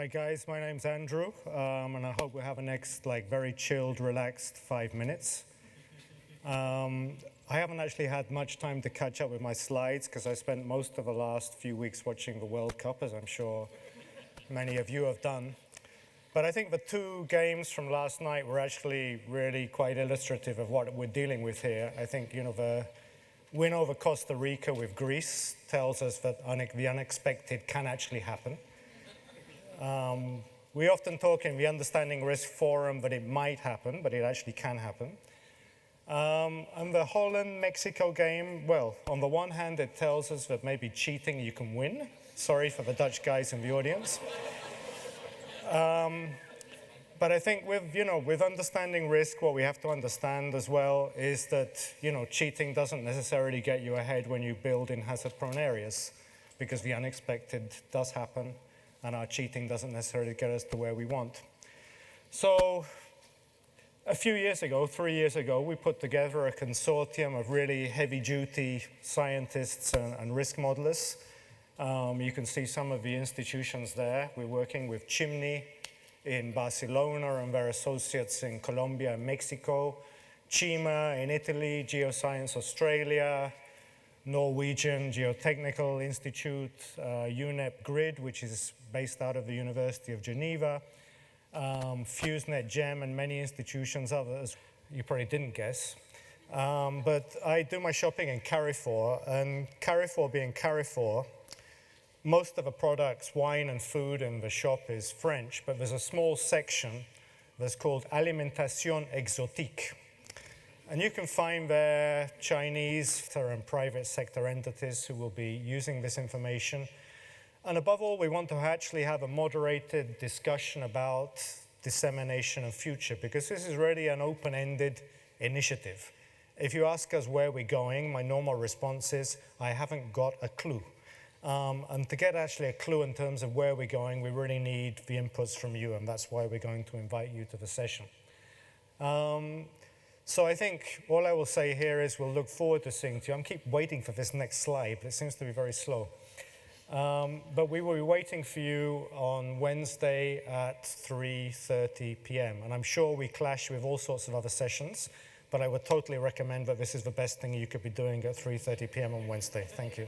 Hi guys, my name's Andrew, and I hope we have a next very chilled, relaxed 5 minutes. I haven't actually had much time to catch up with my slides because I spent most of the last few weeks watching the World Cup, as I'm sure many of you have done. But I think the two games from last night were actually really quite illustrative of what we're dealing with here. I think, the win over Costa Rica with Greece tells us that the unexpected can actually happen. We often talk in the Understanding Risk Forum that it might happen, but it actually can happen. And the Holland-Mexico game, well, on the one hand, it tells us that maybe cheating you can win. Sorry for the Dutch guys in the audience. But I think with understanding risk, what we have to understand as well is that, cheating doesn't necessarily get you ahead when you build in hazard-prone areas, because the unexpected does happen, and our cheating doesn't necessarily get us to where we want. So a few years ago, 3 years ago, we put together a consortium of really heavy-duty scientists and risk modelers. You can see some of the institutions there. We're working with CIMNE in Barcelona and their associates in Colombia and Mexico, CIMA in Italy, Geoscience Australia, Norwegian Geotechnical Institute, UNEP-GRID, which is based out of the University of Geneva, FuseNet Gem, and many institutions, others you probably didn't guess. But I do my shopping in Carrefour, and Carrefour being Carrefour, most of the products, wine and food in the shop is French, but there's a small section that's called Alimentation Exotique. And you can find there Chinese and private sector entities who will be using this information. And above all, we want to actually have a moderated discussion about dissemination and future, because this is really an open-ended initiative. If you ask us where we're going, my normal response is, I haven't got a clue. And to get actually a clue in terms of where we're going, we really need the inputs from you, and that's why we're going to invite you to the session. So I think all I will say here is we'll look forward to seeing you. I keep waiting for this next slide, but it seems to be very slow. But we will be waiting for you on Wednesday at 3:30 p.m. And I'm sure we clash with all sorts of other sessions, but I would totally recommend that this is the best thing you could be doing at 3:30 p.m. on Wednesday. Thank you.